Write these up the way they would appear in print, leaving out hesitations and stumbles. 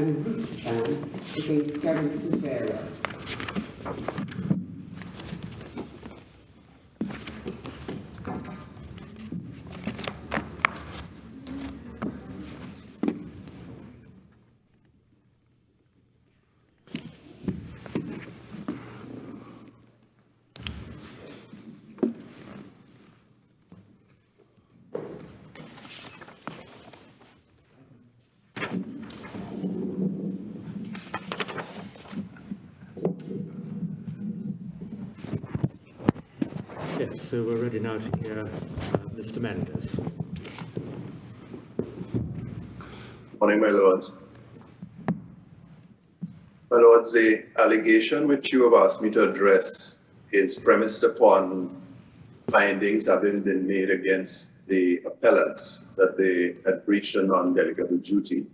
and Roopchand against Kevin Tesheira. Yes, so we're ready now to hear Mr. Mendes. Morning, my lords. My lords, the allegation which you have asked me to address is premised upon findings having been made against the appellants that they had breached a non-delegable duty.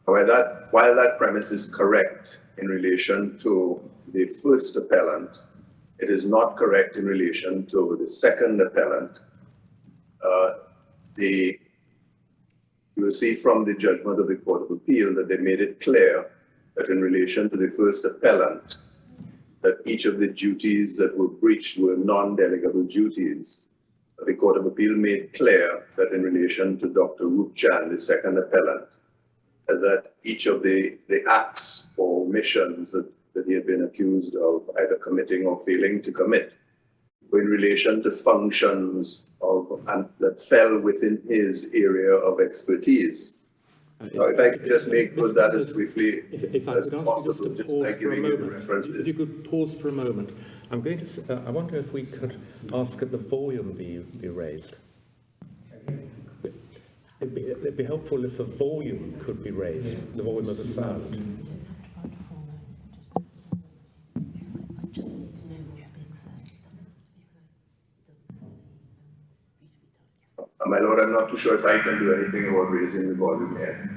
However, while that premise is correct in relation to the first appellant, it is not correct in relation to the second appellant. You will see from the judgment of the Court of Appeal that they made it clear that in relation to the first appellant, that each of the duties that were breached were non-delegable duties. The Court of Appeal made clear that in relation to Dr. Roopchand, the second appellant, that each of the acts or omissions that he had been accused of either committing or failing to commit were in relation to functions that fell within his area of expertise. Now, if I could just make good that as briefly as possible, just by giving you the references. If you could pause for a moment. I'm going to, I wonder if we could ask that the volume be raised. It'd be helpful if the volume could be raised, the volume of the sound. My lord, I'm not too sure if I can do anything about raising the volume here.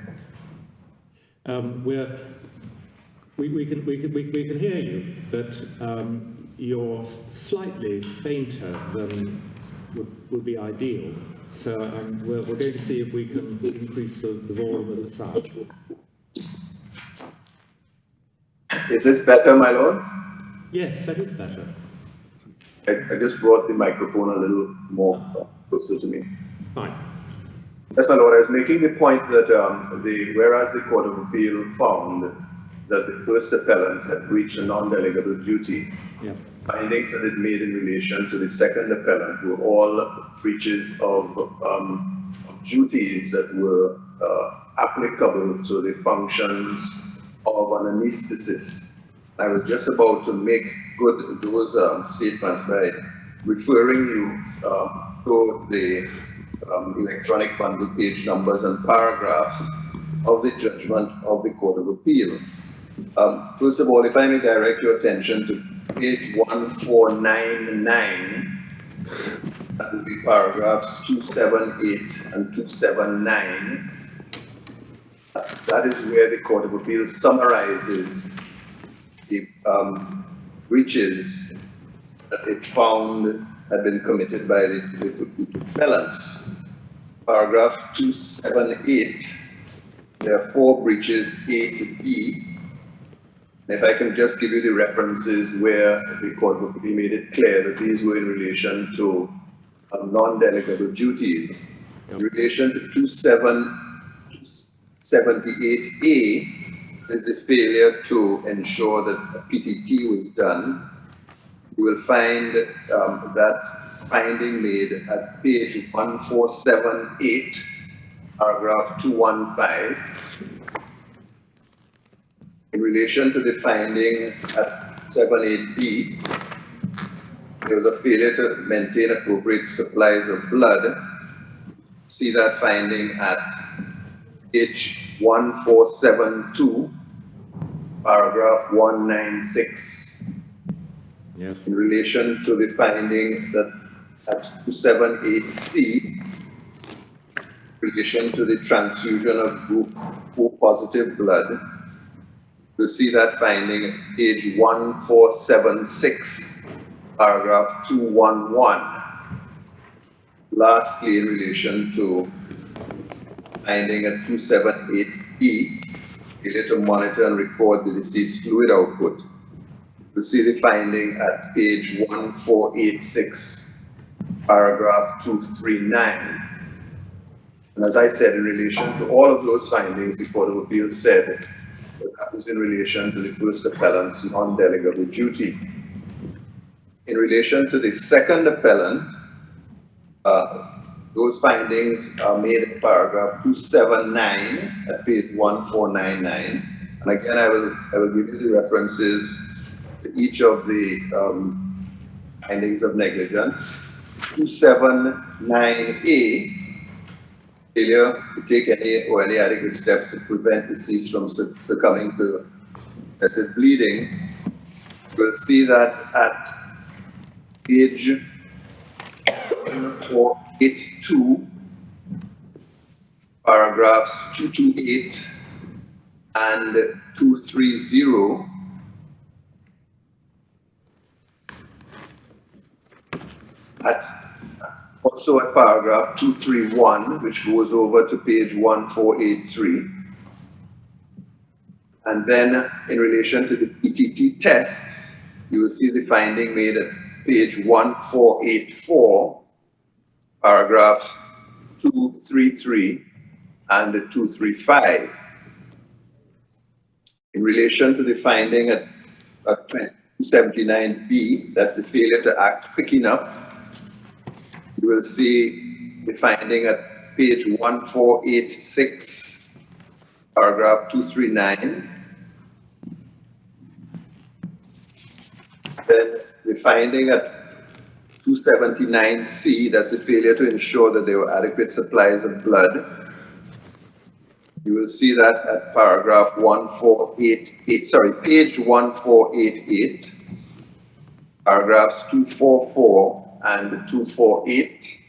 We can hear you, but you're slightly fainter than would be ideal. So we're going to see if we can increase the volume of the sound. Is this better, my lord? Yes, that is better. I just brought the microphone a little more closer to me. Fine. Yes, my lord, I was making the point that whereas the Court of Appeal found that the first appellant had breached a non-delegable duty, findings that it made in relation to the second appellant were all breaches of duties that were applicable to the functions of an anesthetist. I was just about to make good those statements by referring you to the electronic bundle page numbers and paragraphs of the judgment of the Court of Appeal. First of all, if I may direct your attention to page 1499, that would be paragraphs 278 and 279. That is where the Court of Appeal summarizes the breaches that it found had been committed by the appellants. Paragraph 278, there are 4 breaches A to D. If I can just give you the references where the Court of Appeal made it clear that these were in relation to non-delegable duties. In relation to 278A, is the failure to ensure that a PTT was done. You will find that finding made at page 1478, paragraph 215. In relation to the finding at 78B, there was a failure to maintain appropriate supplies of blood. See that finding at page 1472, paragraph 196. Yes. In relation to the finding that at 278C, in relation to the transfusion of group O positive blood, you'll see that finding at page 1476, paragraph 211. Lastly, in relation to finding at 278E, failure to monitor and record the deceased fluid output. You see the finding at page 1486, paragraph 239. And as I said, in relation to all of those findings, the Court of Appeal said that was in relation to the first appellant's non-delegable duty. In relation to the second appellant, those findings are made in paragraph 279 at page 1499. And again, I will give you the references to each of the findings of negligence. 279A, failure to take any adequate steps to prevent deceased from succumbing to excessive bleeding. We'll see that at page 1482, paragraphs 228 and 230. Also at paragraph 231, which goes over to page 1483. And then in relation to the PTT tests, you will see the finding made at page 1484, paragraphs 233 and 235. In relation to the finding at 279B, that's the failure to act quick enough, you will see the finding at page 1486, paragraph 239. Then the finding at 279C, that's the failure to ensure that there were adequate supplies of blood. You will see that at paragraph 1488, page 1488, paragraphs 244 and 248.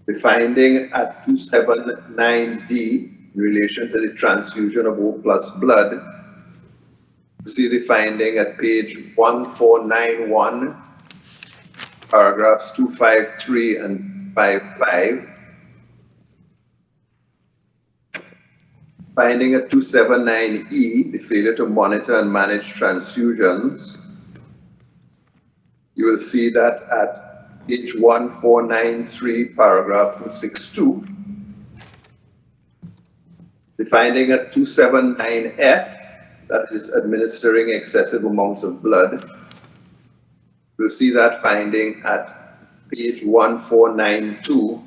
The finding at 279D in relation to the transfusion of O+ blood. You see the finding at page 1491, paragraphs 253 and 55. Finding at 279E, the failure to monitor and manage transfusions. You will see that at page 1493, paragraph 262. The finding at 279F, that is administering excessive amounts of blood. You'll see that finding at page 1492,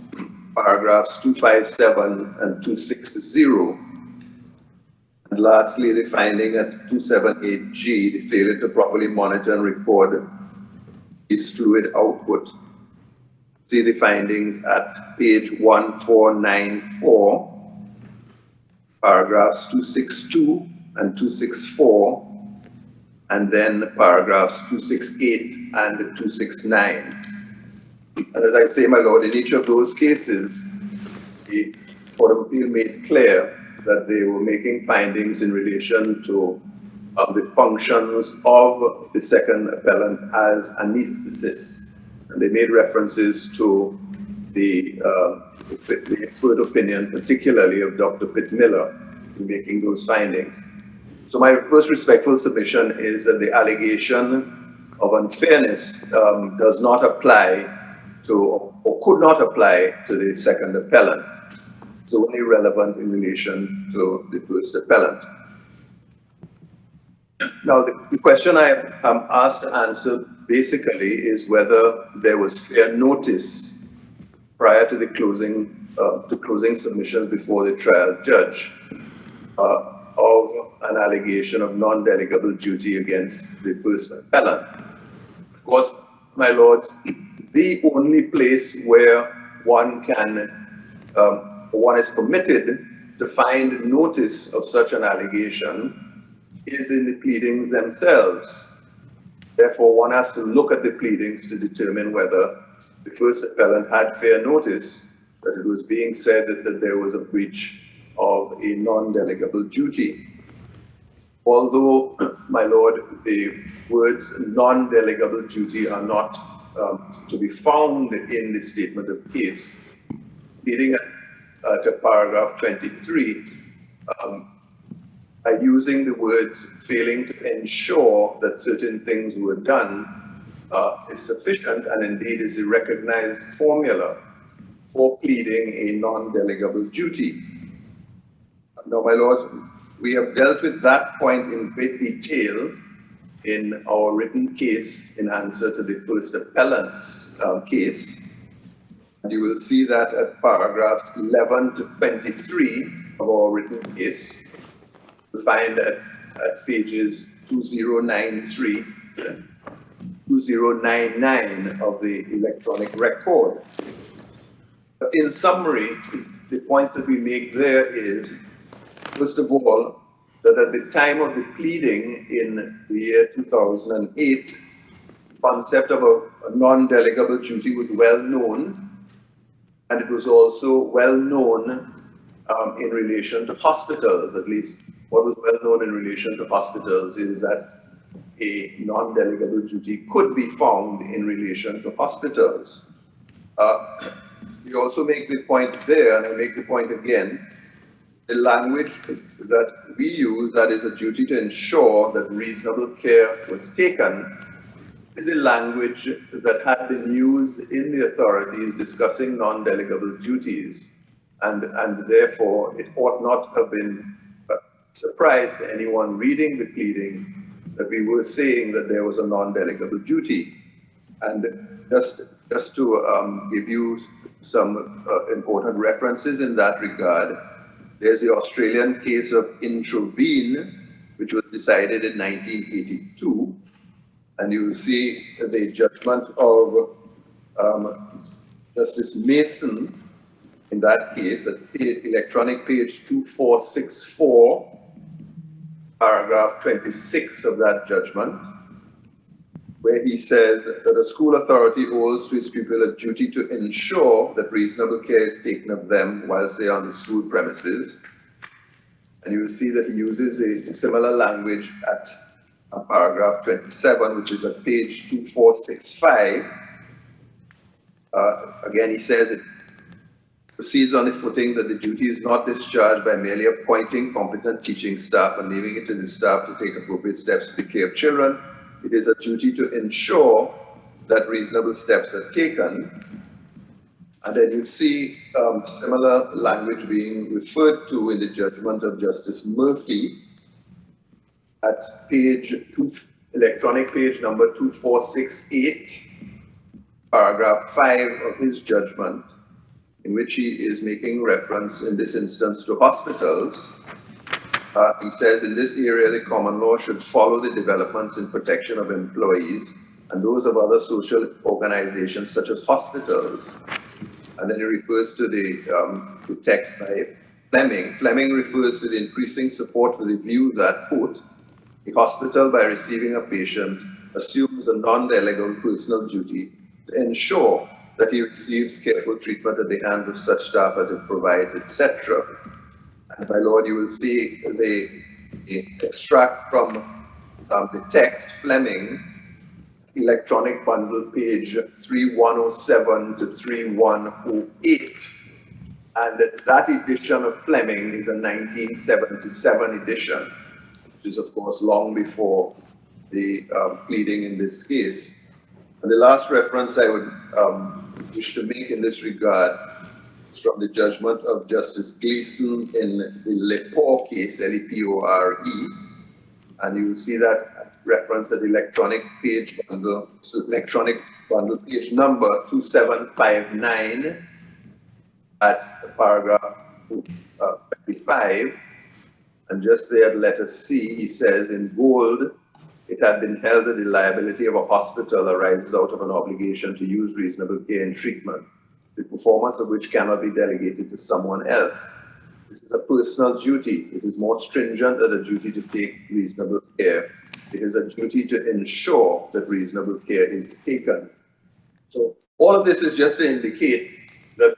paragraphs 257 and 260. And lastly, the finding at 278G, the failure to properly monitor and record its fluid output. See the findings at page 1494, paragraphs 262 and 264, and then paragraphs 268 and 269. And as I say, my lord, in each of those cases, the Court of Appeal made clear that they were making findings in relation to the functions of the second appellant as anesthetists. And they made references to the expert opinion, particularly of Dr. Pitt Miller, in making those findings. So my first respectful submission is that the allegation of unfairness does not apply to, or could not apply to the second appellant. It's only relevant in relation to the first appellant. Now, the question I am asked to answer basically is whether there was fair notice prior to the closing submissions before the trial judge of an allegation of non-delegable duty against the first appellant. Of course, my lords, the only place where one is permitted to find notice of such an allegation is in the pleadings themselves. Therefore, one has to look at the pleadings to determine whether the first appellant had fair notice that it was being said that there was a breach of a non-delegable duty. Although, my lord, the words non-delegable duty are not to be found in the statement of case, leading to paragraph 23, using the words failing to ensure that certain things were done is sufficient and indeed is a recognized formula for pleading a non-delegable duty. Now, my lords, we have dealt with that point in great detail in our written case in answer to the first appellant's case. And you will see that at paragraphs 11 to 23 of our written case. You'll find at pages 2093, 2099 of the electronic record. But in summary, the points that we make there is, first of all, that at the time of the pleading in the year 2008, the concept of a non-delegable duty was well known, and it was also well known in relation to hospitals. At least what was well known in relation to hospitals is that a non-delegable duty could be found in relation to hospitals. We also make the point there, and I make the point again, the language that we use, that is a duty to ensure that reasonable care was taken, is a language that had been used in the authorities discussing non-delegable duties, and therefore it ought not have been a surprise to anyone reading the pleading that we were saying that there was a non-delegable duty. And just to give you some important references in that regard, there's the Australian case of Introvene, which was decided in 1982. And you will see the judgment of Justice Mason in that case at electronic page 2464, paragraph 26 of that judgment, where he says that a school authority owes to its pupil a duty to ensure that reasonable care is taken of them whilst they are on the school premises. And you will see that he uses a similar language at paragraph 27, which is at page 2465. Again, he says it proceeds on the footing that the duty is not discharged by merely appointing competent teaching staff and leaving it to the staff to take appropriate steps to the care of children. It is a duty to ensure that reasonable steps are taken. And then you see similar language being referred to in the judgment of Justice Murphy at electronic page number 2468, paragraph 5 of his judgment, in which he is making reference in this instance to hospitals. He says, in this area, the common law should follow the developments in protection of employees and those of other social organizations such as hospitals. And then he refers to the text by Fleming. Fleming refers to the increasing support for the view that, quote, the hospital, by receiving a patient, assumes a non-delegable personal duty to ensure that he receives careful treatment at the hands of such staff as it provides, etc. And my lord, you will see the extract from the text, Fleming, electronic bundle page 3107 to 3108. And that edition of Fleming is a 1977 edition, which is of course long before the pleading in this case. And the last reference I would wish to make in this regard is from the judgment of Justice Gleeson in the Lepore case, L-E-P-O-R-E. And you will see that reference at electronic bundle page number 2759 at paragraph 25. And just there at letter C, he says in bold, it had been held that the liability of a hospital arises out of an obligation to use reasonable care and treatment, the performance of which cannot be delegated to someone else. This is a personal duty. It is more stringent than a duty to take reasonable care. It is a duty to ensure that reasonable care is taken. So all of this is just to indicate that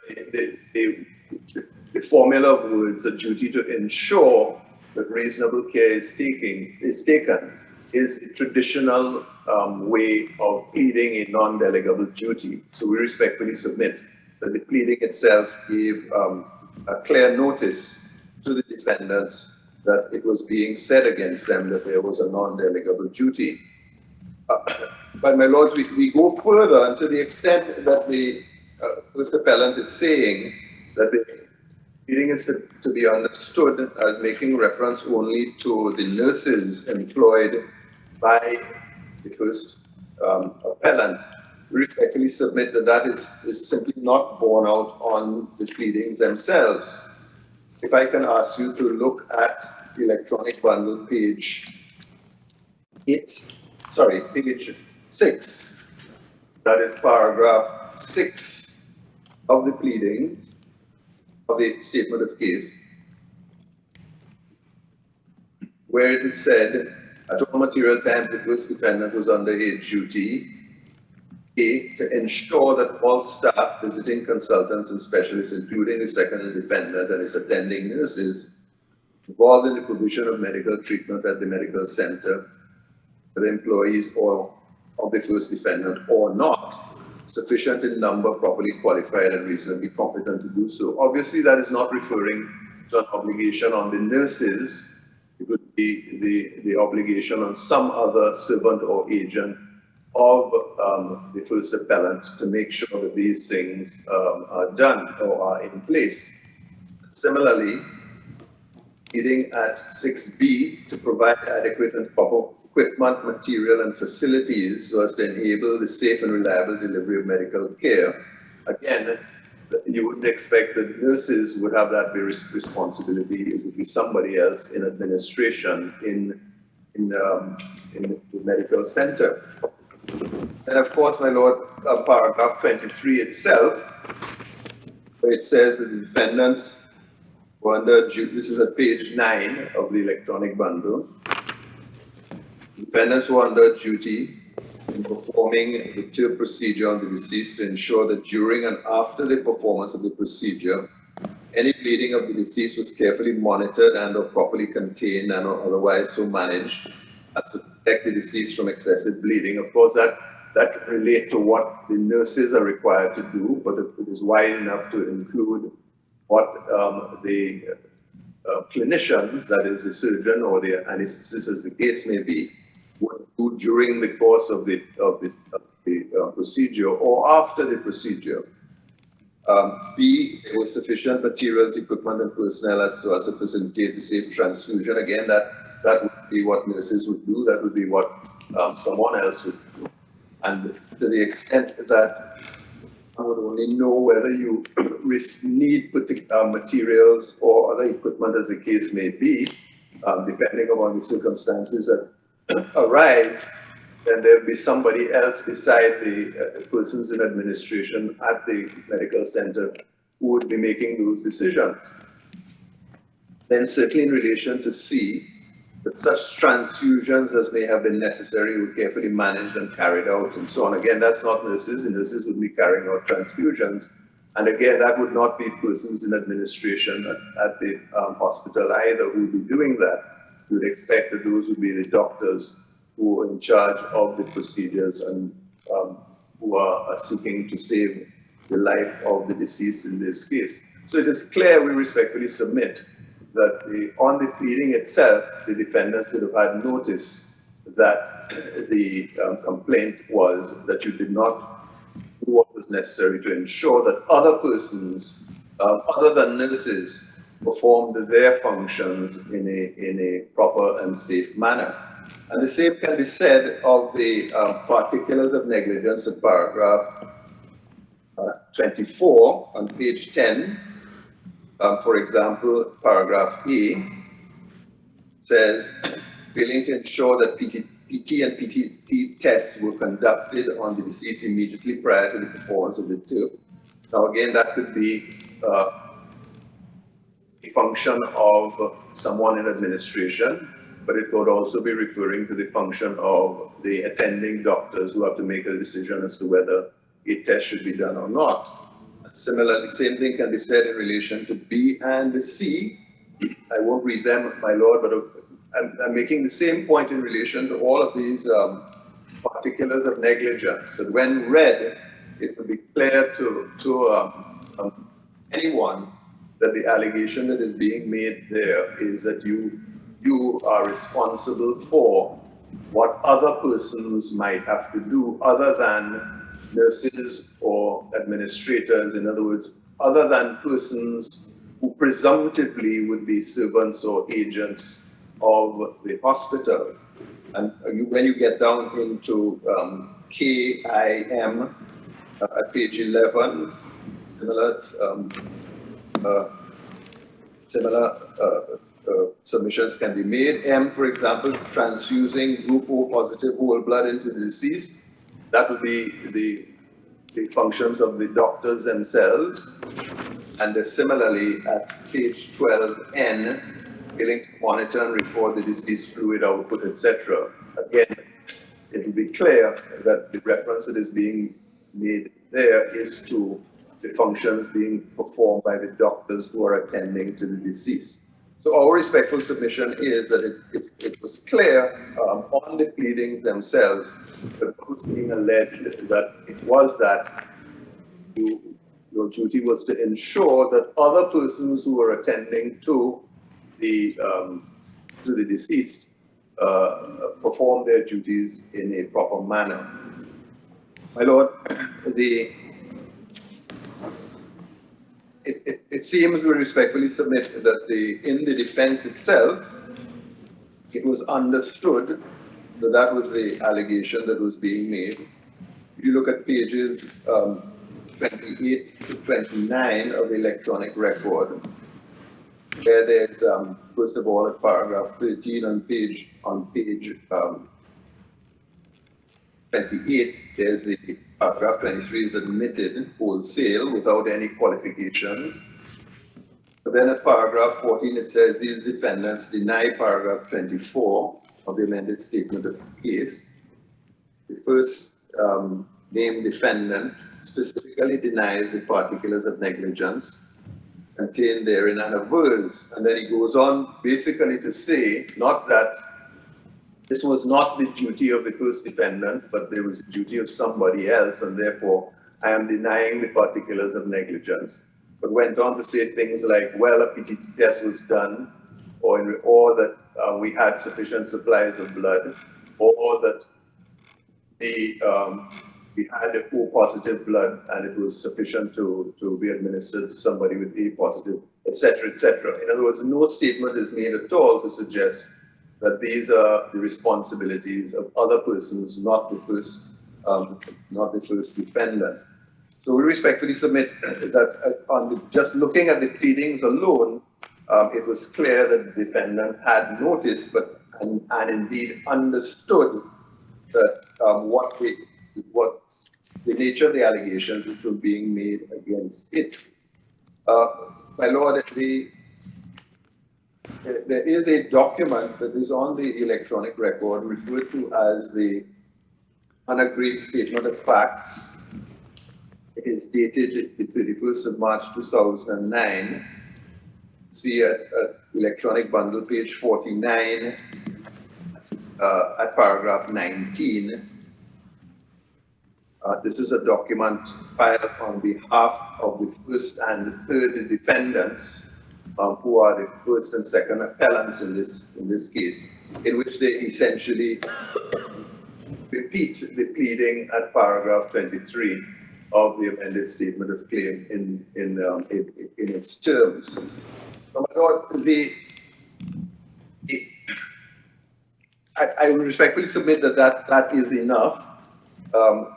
the formula of words, a duty to ensure that reasonable care is taken, is the traditional way of pleading a non-delegable duty. So we respectfully submit that the pleading itself gave a clear notice to the defendants that it was being said against them that there was a non-delegable duty. But my lords, we go further, and to the extent that the first appellant is saying that the pleading is to be understood as making reference only to the nurses employed by the first appellant, we respectfully submit that that is simply not borne out on the pleadings themselves. If I can ask you to look at the electronic bundle page 6. That is paragraph 6 of the pleadings of the statement of case, where it is said, at all material times the first defendant was under a duty, A, to ensure that all staff, visiting consultants and specialists, including the second defendant and his attending nurses, involved in the provision of medical treatment at the medical center, the employees or of the first defendant or not, sufficient in number, properly qualified and reasonably competent to do so. Obviously, that is not referring to an obligation on the nurses. It would be the obligation on some other servant or agent of the first appellant to make sure that these things are done or are in place. Similarly, leading at 6B to provide adequate and proper equipment, material, and facilities so as to enable the safe and reliable delivery of medical care. Again, you wouldn't expect that nurses would have that very responsibility. It would be somebody else in administration in the medical center. And of course, my lord, paragraph 23 itself, where it says that the defendants were under duty. This is at page 9 of the electronic bundle. Defendants were under duty in performing the TURP procedure on the deceased to ensure that during and after the performance of the procedure, any bleeding of the deceased was carefully monitored and or properly contained and or otherwise so managed as to protect the deceased from excessive bleeding. Of course, that can relate to what the nurses are required to do, but it is wide enough to include what the clinicians, that is the surgeon or the anesthetist as the case may be, would do during the course of the procedure or after the procedure. B, there was sufficient materials, equipment, and personnel as to facilitate the safe transfusion. Again, that would be what nurses would do. That would be what someone else would do. And to the extent that I would only know whether you need particular materials or other equipment as the case may be, depending upon the circumstances that arise, then there'll be somebody else beside the persons in administration at the medical center who would be making those decisions. Then certainly in relation to C, that such transfusions as may have been necessary were carefully managed and carried out and so on. Again, that's not nurses. The nurses would be carrying out transfusions. And again, that would not be persons in administration at the hospital either who would be doing that. You would expect that those would be the doctors who are in charge of the procedures and who are seeking to save the life of the deceased in this case. So it is clear, we respectfully submit, that on the pleading itself, the defendants would have had notice that the complaint was that you did not do what was necessary to ensure that other persons, other than nurses, performed their functions in a proper and safe manner. And the same can be said of the particulars of negligence in paragraph 24 on page 10. For example, paragraph A says, failing to ensure that PT and PTT tests were conducted on the deceased immediately prior to the performance of the TURP. Now again, that could be a function of someone in administration, but it could also be referring to the function of the attending doctors who have to make a decision as to whether a test should be done or not. Similarly, same thing can be said in relation to B and C. I won't read them, my lord, but I'm making the same point in relation to all of these particulars of negligence. And when read, it will be clear to anyone that the allegation that is being made there is that you are responsible for what other persons might have to do other than nurses or administrators, in other words, other than persons who presumptively would be servants or agents of the hospital. And when you get down into KIM at page 11, similar submissions can be made. M, for example, transfusing group O positive whole blood into the deceased. That would be the functions of the doctors themselves. And similarly, at page 12N, failing to monitor and record the deceased fluid output, etc. Again, it will be clear that the reference that is being made there is to the functions being performed by the doctors who are attending to the deceased. So our respectful submission is that it was clear on the pleadings themselves that what was being alleged that it was that your duty was to ensure that other persons who were attending to the deceased perform their duties in a proper manner. My Lord, it seems we respectfully submit that in the defense itself, it was understood that that was the allegation that was being made. If you look at pages 28 to 29 of the electronic record, where there's, first of all, at paragraph 13 on page 28, there's the paragraph 23 is admitted wholesale without any qualifications. But then at paragraph 14, it says these defendants deny paragraph 24 of the amended statement of case. The first named defendant specifically denies the particulars of negligence contained therein and avers. And then he goes on basically to say, not that this was not the duty of the first defendant, but there was a duty of somebody else, and therefore I am denying the particulars of negligence. But went on to say things like, well, a PTT test was done, or that we had sufficient supplies of blood, or that we had O positive blood and it was sufficient to be administered to somebody with A positive, etc., etc. In other words, no statement is made at all to suggest that these are the responsibilities of other persons, not the first defendant. So we respectfully submit that just looking at the pleadings alone, it was clear that the defendant had noticed, and indeed understood that what the nature of the allegations which were being made against it. My Lord, there is a document that is on the electronic record referred to as the unagreed statement of facts. It is dated the 31st of March 2009. See at electronic bundle page 49 at paragraph 19. This is a document filed on behalf of the first and the third defendants, who are the first and second appellants in this case, in which they essentially repeat the pleading at paragraph 23 of the amended statement of claim in its terms. So my Lord, I respectfully submit that is enough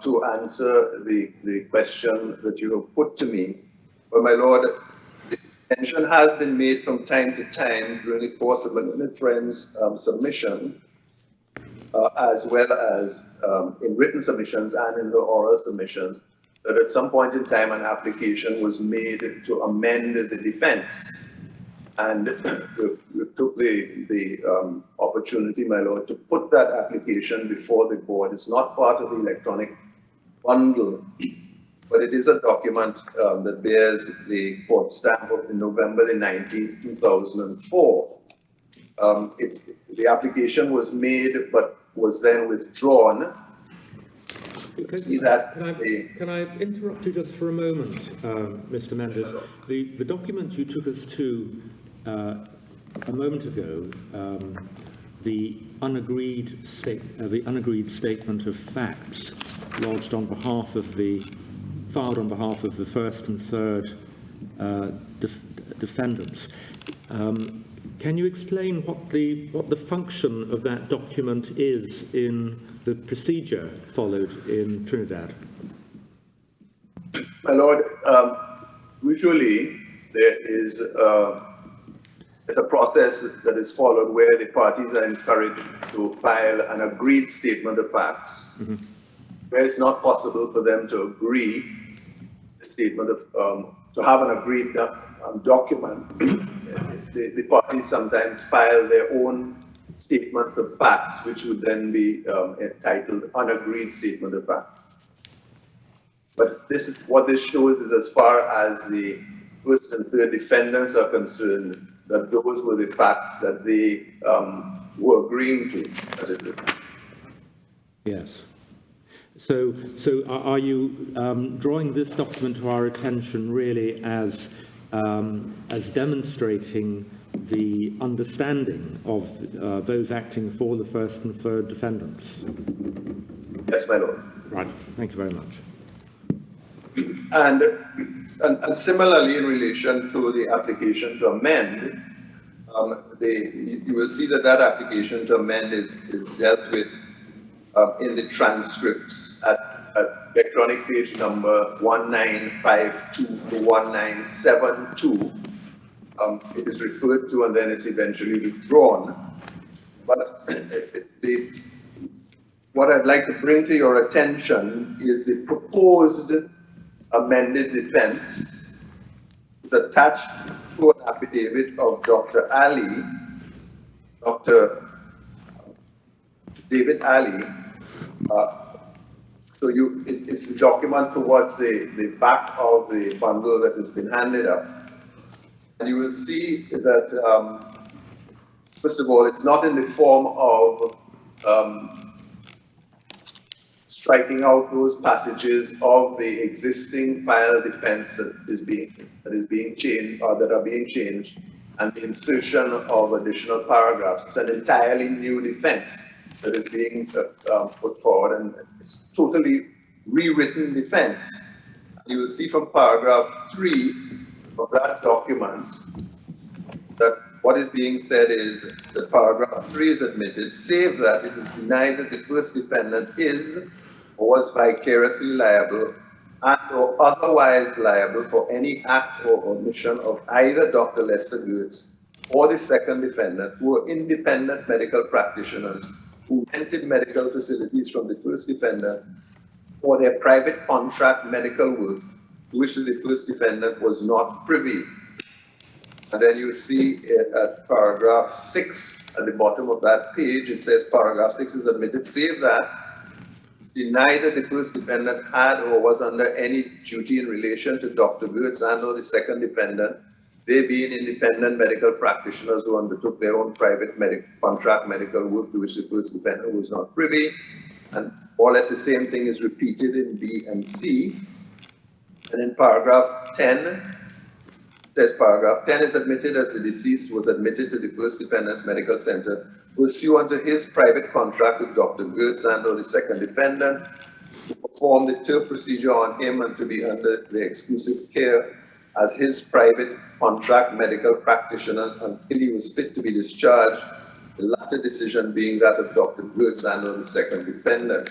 to answer the question that you have put to me. But my Lord, the mention has been made from time to time during the course of my friend's submission, as well as in written submissions and in the oral submissions, that at some point in time an application was made to amend the defense. And we took the opportunity, my Lord, to put that application before the board. It's not part of the electronic bundle, but it is a document that bears the court stamp of November the 19th, 2004. The application was made, but was then withdrawn. see that. Can I interrupt you just for a moment, Mr. Mendes? The document you took us to a moment ago, the unagreed statement of facts lodged on behalf of filed on behalf of the first and third defendants. Can you explain what the function of that document is in the procedure followed in Trinidad? My Lord, usually there is a process that is followed where the parties are encouraged to file an agreed statement of facts. Mm-hmm. Where it's not possible for them to agree the statement of to have an agreed document, the parties sometimes file their own statements of facts, which would then be entitled unagreed statement of facts. But this is what this shows is, as far as the first and third defendants are concerned, that those were the facts that they were agreeing to, as it were. Yes. So are you drawing this document to our attention really as demonstrating the understanding of those acting for the first and third defendants? Yes, my Lord. Right. Thank you very much. And similarly, in relation to the application to amend, you will see that application to amend is dealt with in the transcripts at electronic page number 1952 to 1972. It is referred to and then it's eventually withdrawn. But what I'd like to bring to your attention is the proposed amended defense. It's attached to an affidavit of Dr. David Ali. So it's a document towards the back of the bundle that has been handed up. And you will see that, first of all, it's not in the form of striking out those passages of the existing file defense that is being changed or that are being changed, and the insertion of additional paragraphs. It's an entirely new defense that is being put forward, and it's totally rewritten defense. You will see from paragraph 3 of that document that what is being said is that paragraph 3 is admitted, save that it is denied that the first defendant is or was vicariously liable and or otherwise liable for any act or omission of either Dr. Lester Goetz or the second defendant, who were independent medical practitioners who rented medical facilities from the first defendant for their private contract medical work, to which the first defendant was not privy. And then you see at paragraph 6 at the bottom of that page, it says paragraph 6 is admitted, save that denied that the first defendant had or was under any duty in relation to Dr. Goetz and or the second defendant, they being independent medical practitioners who undertook their own private contract medical work, to which the first defendant was not privy. And more or less the same thing is repeated in B and C. And in paragraph 10, it says paragraph 10 is admitted as the deceased was admitted to the first defendant's medical center pursuant to his private contract with Dr. Goetz and or the second defendant, to perform the TERP procedure on him and to be under the exclusive care as his private contract medical practitioner until he was fit to be discharged, the latter decision being that of Dr. Goetz and or the second defendant.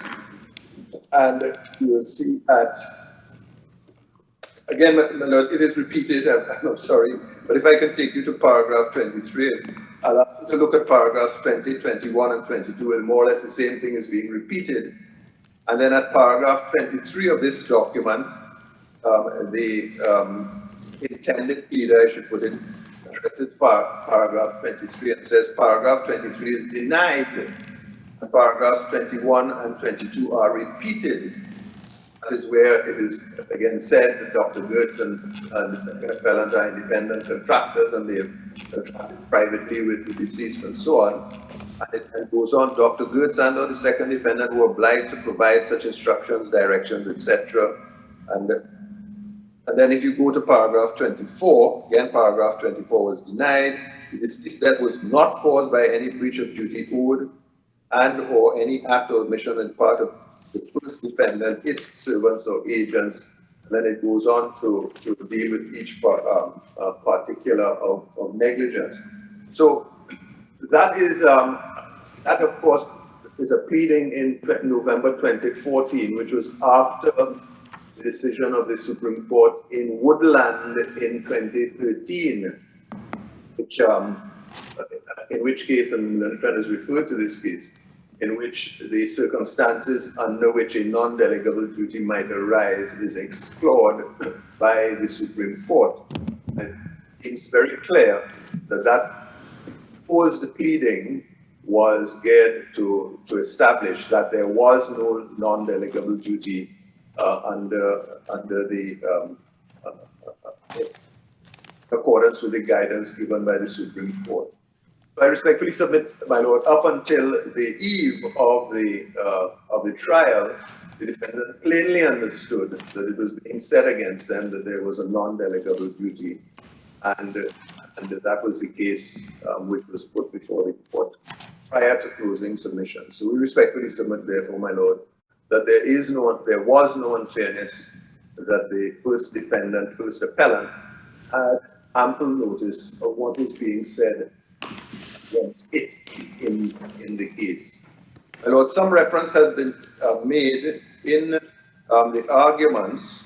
And you will see again, my Lord, it is repeated, I'm sorry, but if I can take you to paragraph 23, I'll ask you to look at paragraphs 20, 21, and 22, and more or less the same thing is being repeated. And then at paragraph 23 of this document, the intended pleader, I should put it, addresses paragraph 23 and says paragraph 23 is denied, and paragraphs 21 and 22 are repeated. That is where it is again said that Dr. Goetz and the second appellant are independent contractors and they have contracted privately with the deceased and so on. And it goes on, Dr. Goetz and or the second defendant were obliged to provide such instructions, directions, etc. And then if you go to paragraph 24, again, paragraph 24 was denied. This death was not caused by any breach of duty owed and or any act or omission on the part of the first defendant, its servants or agents. And then it goes on to deal with each particular of negligence. So that is, that of course is a pleading in November 2014, which was after the decision of the Supreme Court in Woodland in 2013, which, in which case, and the friend has referred to this case, in which the circumstances under which a non-delegable duty might arise is explored by the Supreme Court. And it's very clear that that proposed pleading was geared to establish that there was no non-delegable duty under the accordance with the guidance given by the Supreme Court. I respectfully submit, my Lord, up until the eve of the trial, the defendant plainly understood that it was being said against them that there was a non-delegable duty, and that was the case which was put before the court prior to closing submission. So we respectfully submit, therefore, my Lord, that there was no unfairness, that the first defendant, first appellant, had ample notice of what was being said against it in the case. My Lord, some reference has been made in the arguments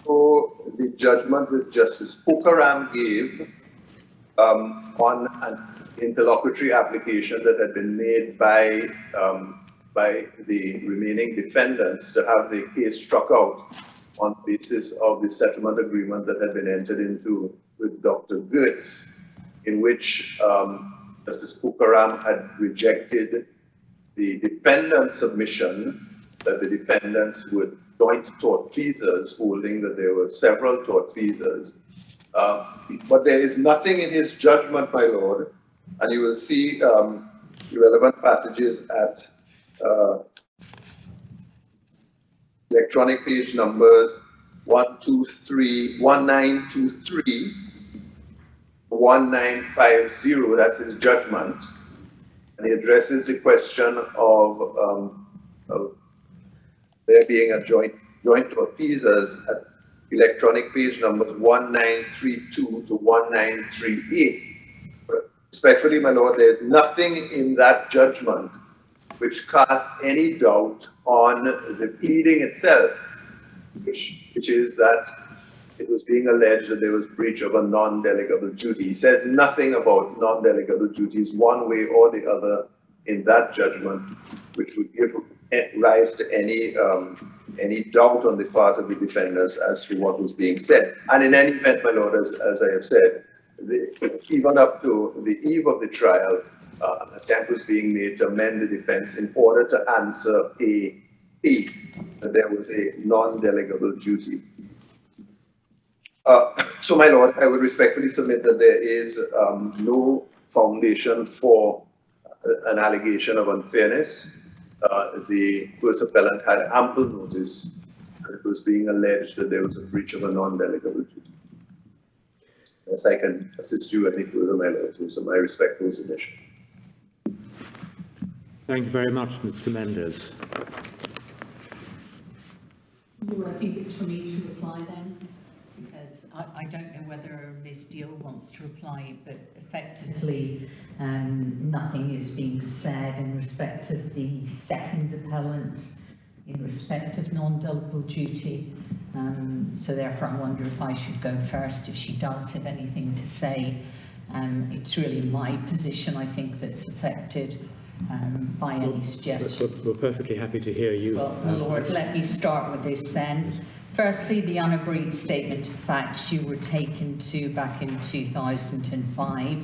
to the judgment which Justice Pukaram gave on an interlocutory application that had been made by the remaining defendants to have the case struck out on the basis of the settlement agreement that had been entered into with Dr. Goetz, in which Justice Pukaram had rejected the defendant's submission that the defendants were joint tortfeasors, holding that there were several tortfeasors. But there is nothing in his judgment, my Lord, and you will see the relevant passages at electronic page numbers 1923, 1950, that's his judgment. And he addresses the question of there being a joint tortfeasors at electronic page numbers 1932 to 1938. Respectfully, my Lord, there's nothing in that judgment which casts any doubt on the pleading itself, which is that it was being alleged that there was breach of a non-delegable duty. He says nothing about non-delegable duties one way or the other in that judgment, which would give rise to any doubt on the part of the defendants as to what was being said. And in any event, my Lord, as I have said, even up to the eve of the trial, an attempt was being made to amend the defense in order to answer a plea that there was a non-delegable duty. So, my Lord, I would respectfully submit that there is no foundation for an allegation of unfairness. The first appellant had ample notice that it was being alleged that there was a breach of a non-delegable duty. Yes, I can assist you any further, my Lord, so my respectful submission. Thank you very much, Mr. Mendes. Well, I think it's for me to reply then, because I don't know whether Ms. Deal wants to reply, but effectively nothing is being said in respect of the second appellant, in respect of non-delegable duty. So therefore I wonder if I should go first, if she does have anything to say. It's really my position, I think, that's affected by any suggestion. We're perfectly happy to hear you. Well, my Lord, let me start with this then. Firstly, the unagreed statement of facts you were taken to back in 2005.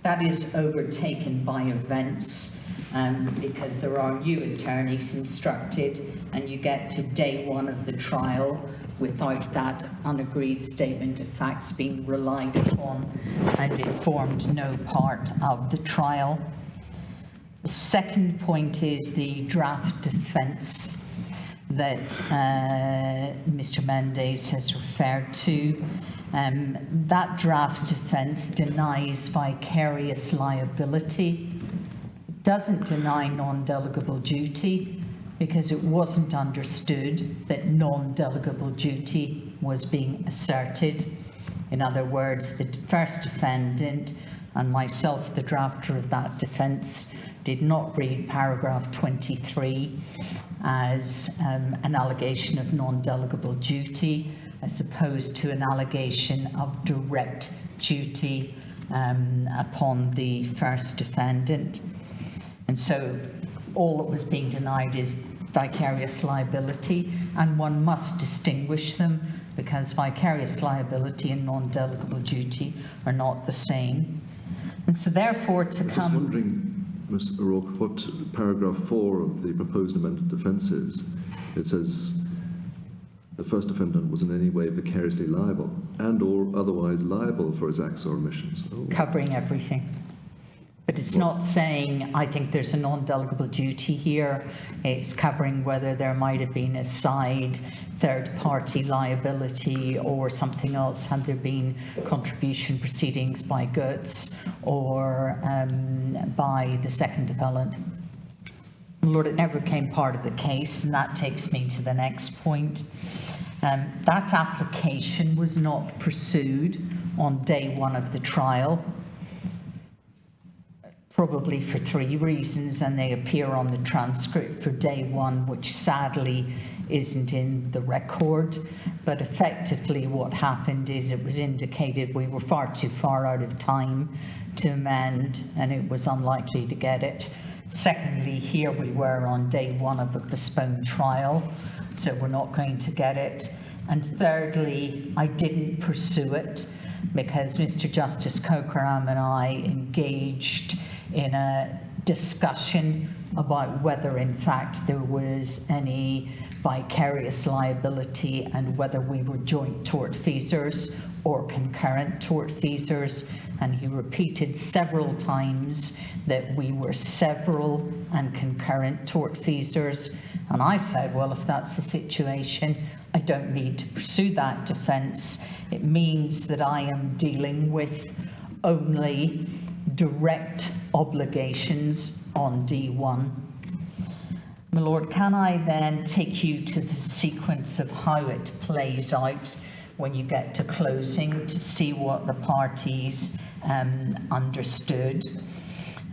That is overtaken by events because there are new attorneys instructed and you get to day one of the trial without that unagreed statement of facts being relied upon, and it formed no part of the trial. The second point is the draft defence that Mr. Mendes has referred to. That draft defence denies vicarious liability, doesn't deny non-delegable duty, because it wasn't understood that non-delegable duty was being asserted. In other words, the first defendant and myself, the drafter of that defence, did not read paragraph 23 as an allegation of non-delegable duty, as opposed to an allegation of direct duty upon the first defendant. And so all that was being denied is vicarious liability, and one must distinguish them because vicarious liability and non-delegable duty are not the same. And so therefore to I'm just wondering, Mr. O'Rourke, what paragraph 4 of the proposed amended defence is. It says the first defendant was in any way vicariously liable and or otherwise liable for his acts or omissions. Oh. covering everything. But it's not saying, I think there's a non-delegable duty here. It's covering whether there might have been a side third-party liability or something else, had there been contribution proceedings by Goetz or by the second appellant. Lord, it never became part of the case, and that takes me to the next point. That application was not pursued on day one of the trial, probably for 3 reasons, and they appear on the transcript for day one, which sadly isn't in the record. But effectively what happened is it was indicated we were far too far out of time to amend, and it was unlikely to get it. Secondly, here we were on day one of a postponed trial, so we're not going to get it. And thirdly, I didn't pursue it because Mr. Justice Cokeram and I engaged in a discussion about whether in fact there was any vicarious liability and whether we were joint tortfeasors or concurrent tortfeasors, and he repeated several times that we were several and concurrent tortfeasors. And I said, well, if that's the situation, I don't need to pursue that defence. It means that I am dealing with only direct obligations on D1. My Lord, can I then take you to the sequence of how it plays out when you get to closing to see what the parties understood?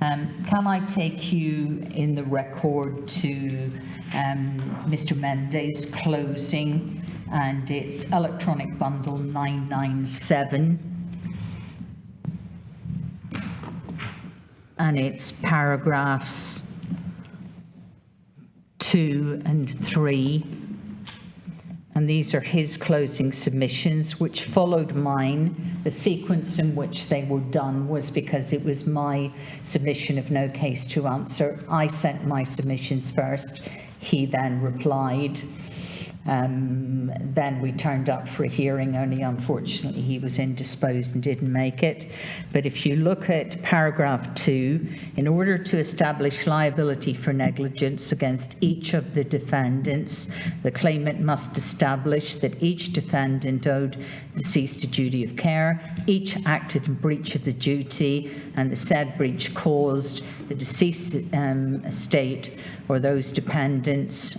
Can I take you in the record to Mr. Mendes' closing, and it's electronic bundle 997, and it's paragraphs 2 and 3, and these are his closing submissions, which followed mine. The sequence in which they were done was because it was my submission of no case to answer. I sent my submissions first. He then replied. Then we turned up for a hearing, only unfortunately he was indisposed and didn't make it. But if you look at paragraph 2, in order to establish liability for negligence against each of the defendants, the claimant must establish that each defendant owed deceased a duty of care, each acted in breach of the duty, and the said breach caused the deceased estate or those dependents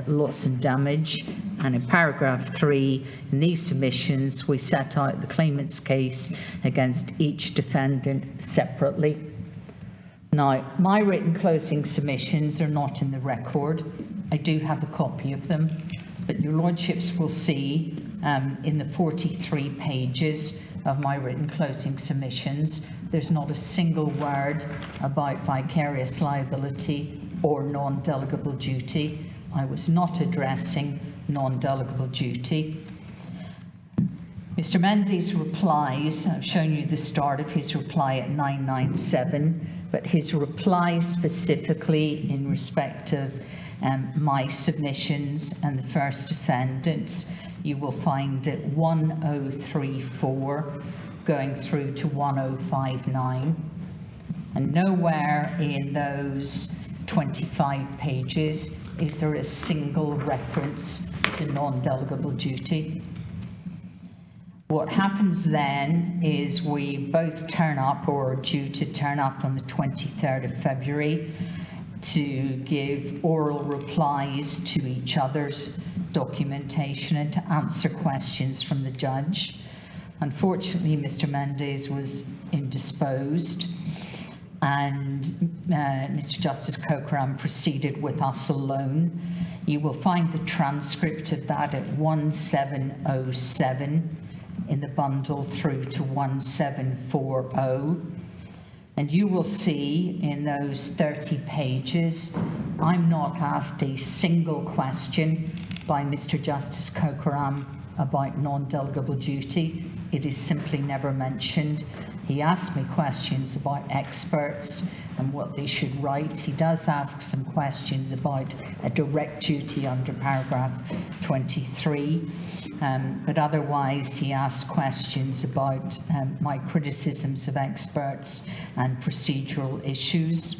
loss and damage. And in paragraph 3, in these submissions, we set out the claimant's case against each defendant separately. Now, my written closing submissions are not in the record. I do have a copy of them, but your lordships will see in the 43 pages of my written closing submissions, there's not a single word about vicarious liability or non-delegable duty. I was not addressing non-delegable duty. Mr. Mendes' replies, I've shown you the start of his reply at 997, but his reply specifically in respect of my submissions and the first defendants, you will find at 1034 going through to 1059. And nowhere in those 25 pages is there a single reference to non-delegable duty. What happens then is we both turn up, or are due to turn up, on the 23rd of February to give oral replies to each other's documentation and to answer questions from the judge. Unfortunately, Mr. Mendes was indisposed, and Mr. Justice Cochran proceeded with us alone. You will find the transcript of that at 1707 in the bundle through to 1740. And you will see in those 30 pages, I'm not asked a single question by Mr. Justice Cochran about non-delegable duty. It is simply never mentioned. He asked me questions about experts and what they should write. He does ask some questions about a direct duty under paragraph 23, but otherwise he asks questions about my criticisms of experts and procedural issues.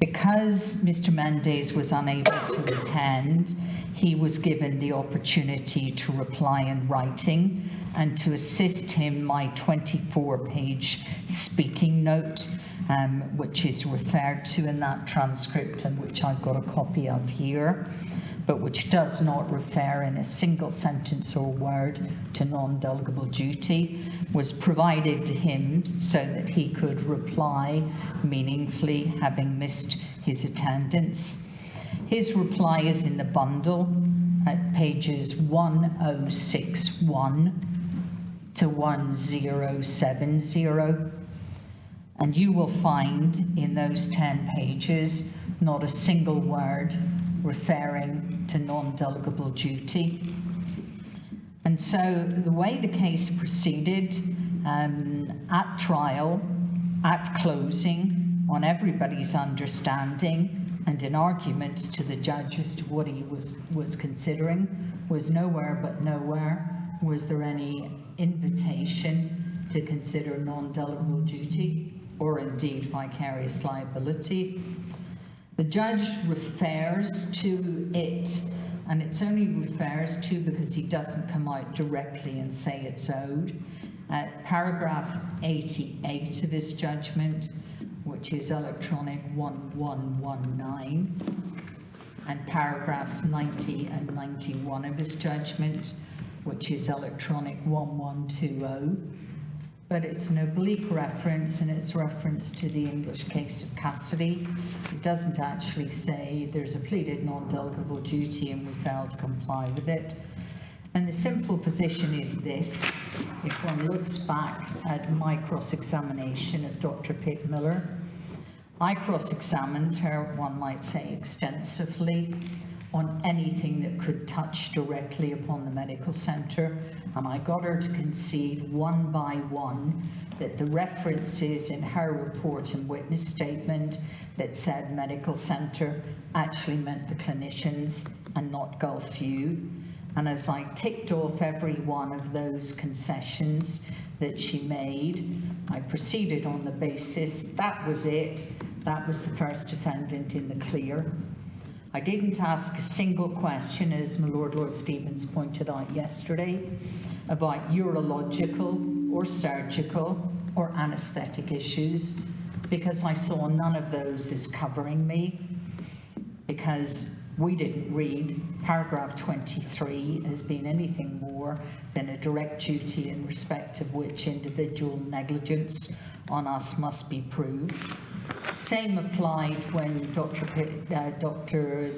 Because Mr. Mendes was unable to attend, he was given the opportunity to reply in writing, and to assist him, my 24-page speaking note, which is referred to in that transcript and which I've got a copy of here, but which does not refer in a single sentence or word to non-delegable duty, was provided to him so that he could reply meaningfully, having missed his attendance. His reply is in the bundle at pages 1061 to 1070, and you will find in those 10 pages not a single word referring to non-delegable duty. And so the way the case proceeded, at trial, at closing, on everybody's understanding, and in arguments to the judge as to what he was considering, was nowhere but nowhere was there any invitation to consider non-delegable duty, or indeed vicarious liability. The judge refers to it, and it's only refers to because he doesn't come out directly and say it's owed. Paragraph 88 of his judgment, which is electronic 1119, and paragraphs 90 and 91 of his judgment, which is electronic 1120, but it's an oblique reference, and it's reference to the English case of Cassidy. It doesn't actually say there's a pleaded non-delegable duty and we failed to comply with it. And the simple position is this: if one looks back at my cross-examination of Dr. Pitt Miller, I cross-examined her, one might say, extensively on anything that could touch directly upon the medical centre, and I got her to concede one by one that the references in her report and witness statement that said medical centre actually meant the clinicians and not Gulfview. And as I ticked off every one of those concessions that she made, I proceeded on the basis that was it, that was the first defendant in the clear. I didn't ask a single question, as my Lord Stevens pointed out yesterday, about urological or surgical or anaesthetic issues, because I saw none of those as covering me, because we didn't read paragraph 23 as being anything more than a direct duty in respect of which individual negligence on us must be proved. Same applied when Dr.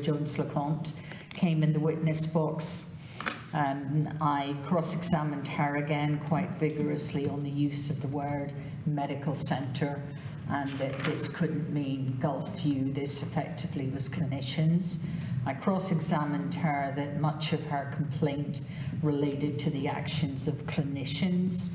Jones-LeConte came in the witness box. I cross-examined her again quite vigorously on the use of the word medical centre, and that this couldn't mean Gulfview, this effectively was clinicians. I cross-examined her that much of her complaint related to the actions of clinicians.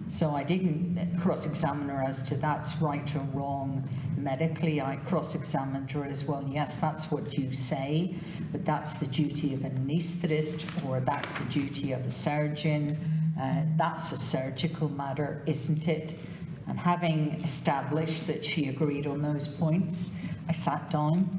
So I didn't cross-examine her as to that's right or wrong medically. I cross-examined her as, well, yes, that's what you say, but that's the duty of an anaesthetist, or that's the duty of a surgeon. That's a surgical matter, isn't it? And having established that she agreed on those points, I sat down.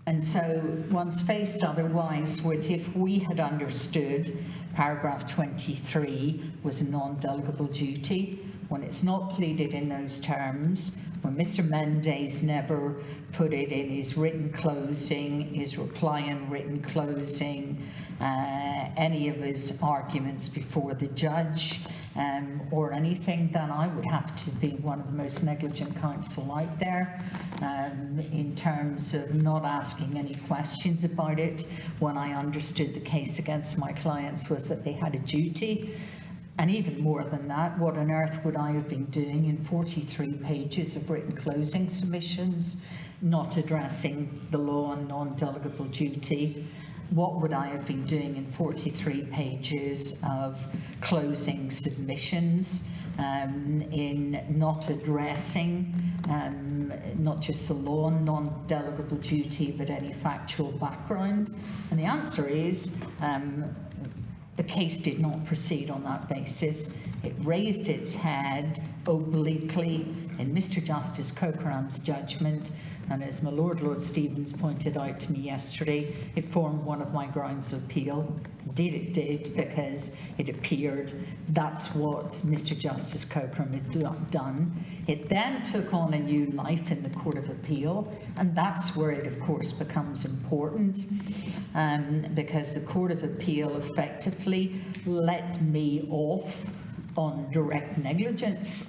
And so one's faced otherwise with, if we had understood paragraph 23 was a non-delegable duty, when it's not pleaded in those terms, when Mr. Mendes never put it in his written closing, his reply and written closing, any of his arguments before the judge, or anything, then I would have to be one of the most negligent counsel out there in terms of not asking any questions about it when I understood the case against my clients was that they had a duty. And even more than that, what on earth would I have been doing in 43 pages of written closing submissions, not addressing the law on non-delegable duty? What would I have been doing in 43 pages of closing submissions in not addressing not just the law on non-delegable duty, but any factual background? And the answer is, the case did not proceed on that basis. It raised its head obliquely in Mr. Justice Cokeram's judgment, and as my Lord Stevens pointed out to me yesterday, it formed one of my grounds of appeal. It did because it appeared that's what Mr. Justice Cokeram had done. It then took on a new life in the Court of Appeal, and that's where it, of course, becomes important, because the Court of Appeal effectively let me off on direct negligence,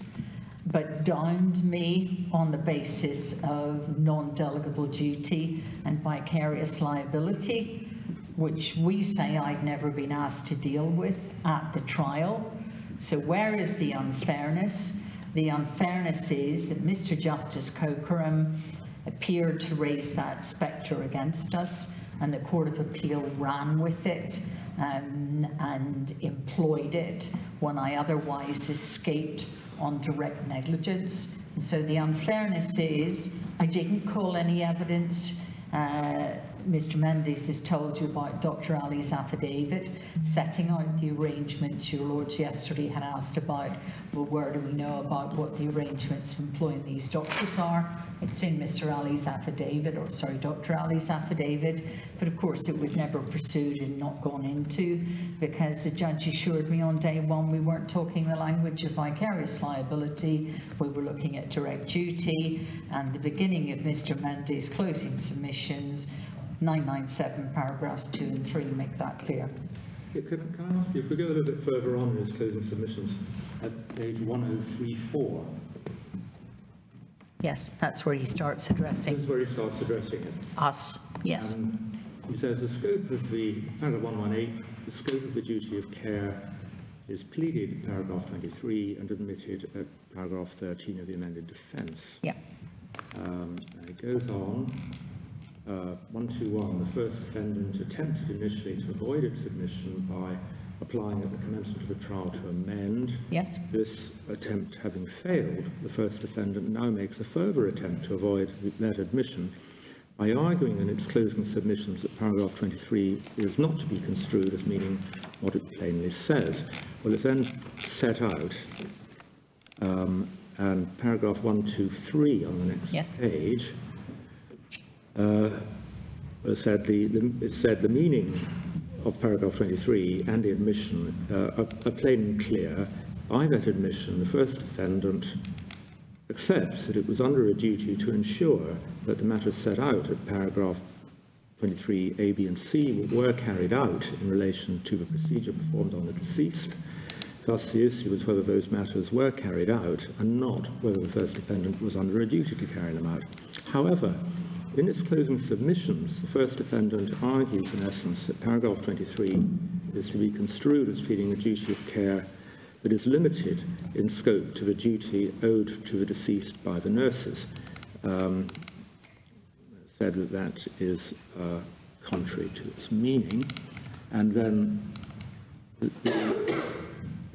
but downed me on the basis of non-delegable duty and vicarious liability, which we say I'd never been asked to deal with at the trial. So where is the unfairness? The unfairness is that Mr. Justice Cokeram appeared to raise that spectre against us, and the Court of Appeal ran with it and employed it when I otherwise escaped on direct negligence. And so the unfairness is I didn't call any evidence. Mr. Mendes has told you about Dr. Ali's affidavit setting out the arrangements. Your Lords yesterday had asked about, well, where do we know about what the arrangements for employing these doctors are? It's in Mr. Ali's affidavit, or sorry, Dr. Ali's affidavit, but of course it was never pursued and not gone into because the judge assured me on day one we weren't talking the language of vicarious liability, we were looking at direct duty, and the beginning of Mr. Mendes' closing submissions, 997 paragraphs 2 and 3 make that clear. Yeah, can I ask you, if we go a little bit further on in his closing submissions, at page 1034. Yes, that's where he starts addressing This is where he starts addressing it. us, yes. He says the scope of the, paragraph 118, the scope of the duty of care is pleaded in paragraph 23 and admitted at paragraph 13 of the amended defence. Yeah. And it goes on. 121, the first defendant attempted initially to avoid its submission by applying at the commencement of the trial to amend. Yes. This attempt having failed, the first defendant now makes a further attempt to avoid that admission by arguing in its closing submissions that paragraph 23 is not to be construed as meaning what it plainly says. Well, it's then set out, and paragraph 123 on the next page, it said the meaning of paragraph 23 and the admission are plain and clear. By that admission, the first defendant accepts that it was under a duty to ensure that the matters set out at paragraph 23 A, B and C were carried out in relation to the procedure performed on the deceased. Thus the issue is whether those matters were carried out and not whether the first defendant was under a duty to carry them out. However, in its closing submissions, the first defendant argues in essence that paragraph 23 is to be construed as pleading a duty of care that is limited in scope to the duty owed to the deceased by the nurses. Said that that is contrary to its meaning, and then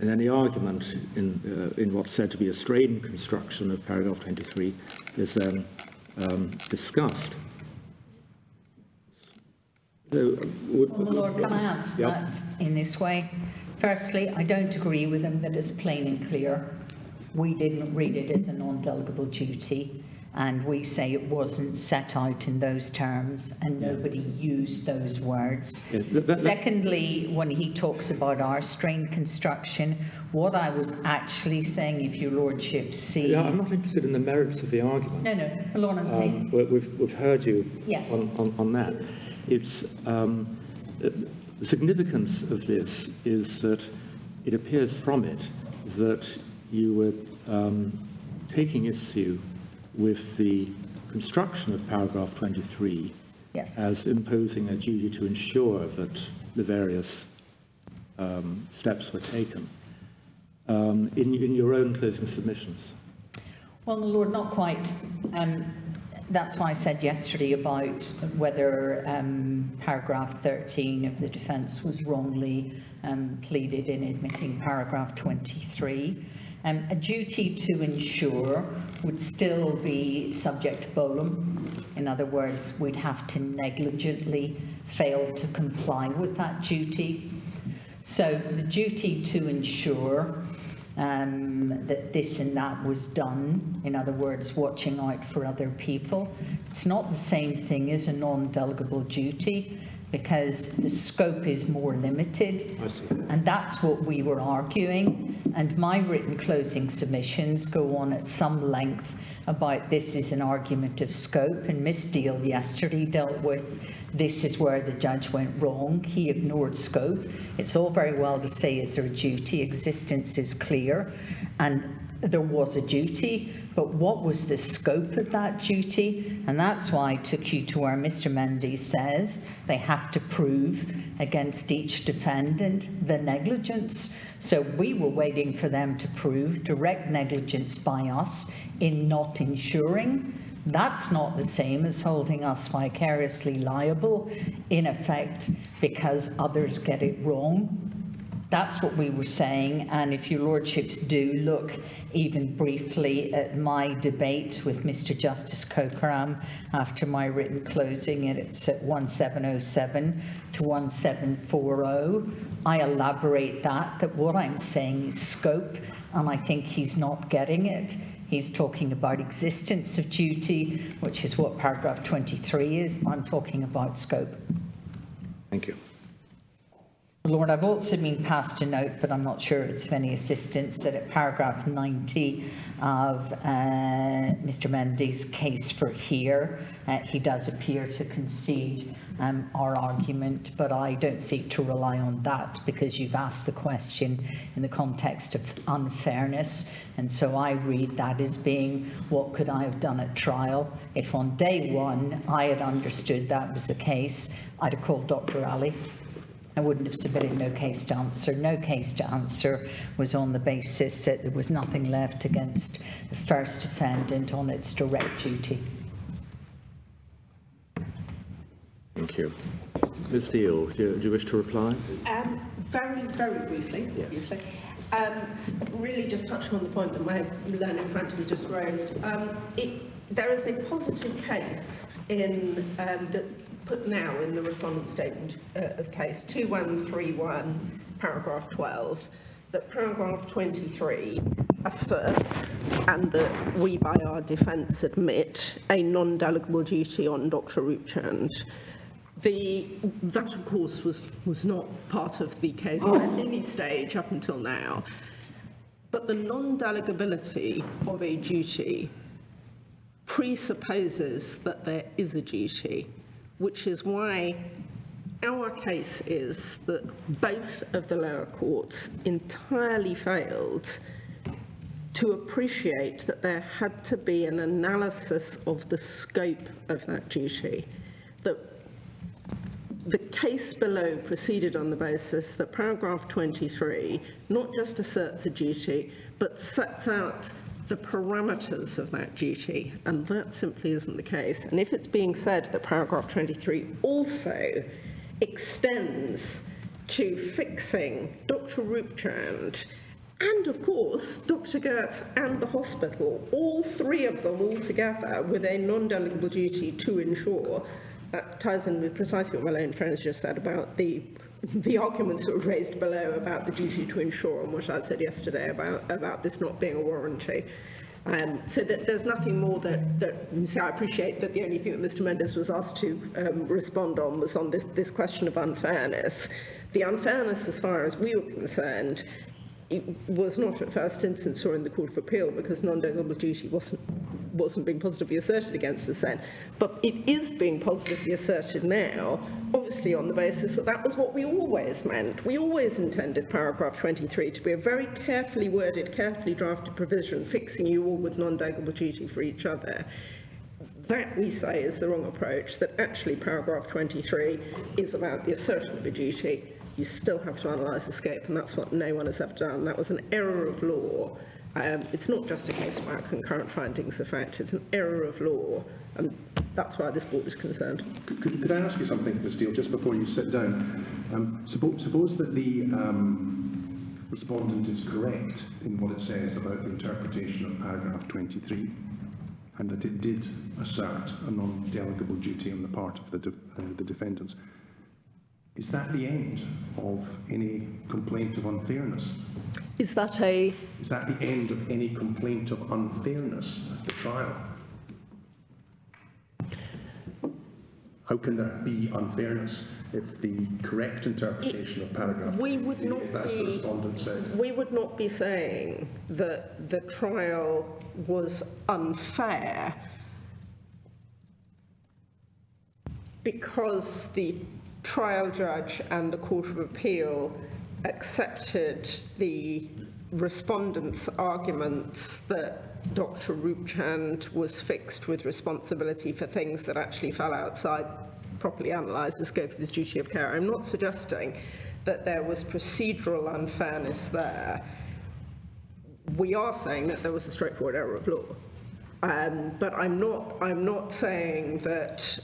the argument in what's said to be a strained construction of paragraph 23 is then discussed. So, my Lord, can I answer that in this way? Firstly, I don't agree with him that it's plain and clear. we didn't read it as a non-delegable duty, and we say it wasn't set out in those terms, and nobody used those words. Yeah, Secondly, when he talks about our strain construction, what I was actually saying, if your lordship see... Yeah, I'm not interested in the merits of the argument. No, Lord, I'm saying... We've heard you Yes. on that. It's the significance of this is that it appears from it that you were taking issue with the construction of paragraph 23 Yes. as imposing a duty to ensure that the various steps were taken in your own closing submissions. Well, my lord, not quite. That's why I said yesterday about whether paragraph 13 of the defence was wrongly pleaded in admitting paragraph 23. A duty to ensure would still be subject to bolum. In other words, we'd have to negligently fail to comply with that duty. So the duty to ensure that this and that was done, in other words, watching out for other people, it's not the same thing as a non-delegable duty, because the scope is more limited, and that's what we were arguing. And my written closing submissions go on at some length about this is an argument of scope, and Miss Deal yesterday dealt with this is where the judge went wrong. He ignored scope. It's all very well to say is there a duty, existence is clear, and there was a duty, but what was the scope of that duty? And that's why I took you to where Mr. Mendy says they have to prove against each defendant the negligence. So we were waiting for them to prove direct negligence by us in not ensuring. That's not the same as holding us vicariously liable, in effect, because others get it wrong. That's what we were saying, and if your lordships do look even briefly at my debate with Mr. Justice Cokeram after my written closing, and it's at 1707 to 1740, I elaborate that what I'm saying is scope, and I think he's not getting it. He's talking about existence of duty, which is what paragraph 23 is. I'm talking about scope. Thank you. Lord, I've also been passed a note, but I'm not sure it's of any assistance, that at paragraph 90 of Mr. Mendy's case for here, he does appear to concede our argument, but I don't seek to rely on that because you've asked the question in the context of unfairness, and so I read that as being what could I have done at trial. If on day one I had understood that was the case, I'd have called Dr. Ali. I wouldn't have submitted no case to answer. No case to answer was on the basis that there was nothing left against the first defendant on its direct duty. Thank you. Ms. Deal, do you wish to reply? Very, very briefly, Yes. obviously. Really just touching on the point that my learned friend has just raised. There is a positive case in put now in the respondent statement of case 2131, paragraph 12, that paragraph 23 asserts, and that we by our defence admit, a non-delegable duty on Dr. Roopchand. That, of course, was not part of the case at any stage up until now. But the non-delegability of a duty presupposes that there is a duty, which is why our case is that both of the lower courts entirely failed to appreciate that there had to be an analysis of the scope of that duty. That the case below proceeded on the basis that paragraph 23 not just asserts a duty, but sets out the parameters of that duty, and that simply isn't the case. And if it's being said that paragraph 23 also extends to fixing Dr. Roopchand and, of course, Dr. Gertz and the hospital, all three of them all together with a non-delegable duty to ensure, that ties in with precisely what my own friends just said about the the arguments that were raised below about the duty to insure and what I said yesterday about this not being a warranty. So that there's nothing more so I appreciate that the only thing that Mr. Mendes was asked to respond on was on this question of unfairness. The unfairness, as far as we were concerned, it was not at first instance or in the Court of Appeal because non-delegable duty wasn't being positively asserted against us then, but it is being positively asserted now, obviously on the basis that that was what we always meant. We always intended paragraph 23 to be a very carefully worded, carefully drafted provision fixing you all with non-delegable duty for each other. That, we say, is the wrong approach, that actually paragraph 23 is about the assertion of a duty. You still have to analyse the scope, and that's what no one has ever done. That was an error of law. It's not just a case about concurrent findings of fact, it's an error of law, and that's why this board is concerned. Could I ask you something, Ms. Steele, just before you sit down? Suppose that the respondent is correct in what it says about the interpretation of paragraph 23, and that it did assert a non-delegable duty on the part of the defendants. Is that the end of any complaint of unfairness? Is that the end of any complaint of unfairness at the trial? How can there be unfairness if the correct interpretation of paragraph 23 is as the respondent said? We would not be saying that the trial was unfair because the trial judge and the Court of Appeal accepted the respondent's arguments that Dr. Roopchand was fixed with responsibility for things that actually fell outside properly analysed the scope of his duty of care. I'm not suggesting that there was procedural unfairness there. We are saying that there was a straightforward error of law. But I'm not saying that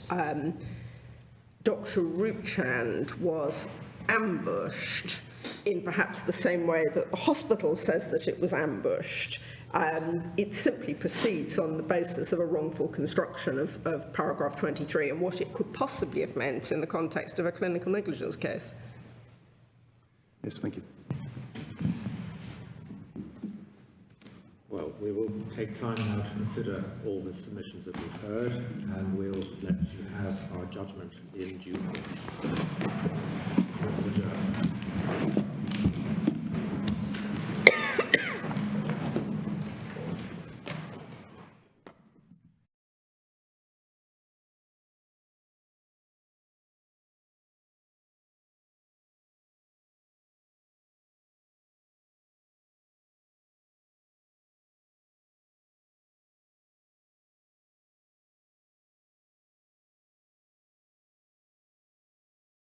Dr. Roopchand was ambushed in perhaps the same way that the hospital says that it was ambushed. It simply proceeds on the basis of a wrongful construction of paragraph 23 and what it could possibly have meant in the context of a clinical negligence case. Yes, thank you. Well, we will take time now to consider all the submissions that we've heard, and we'll let you have our judgment in due course.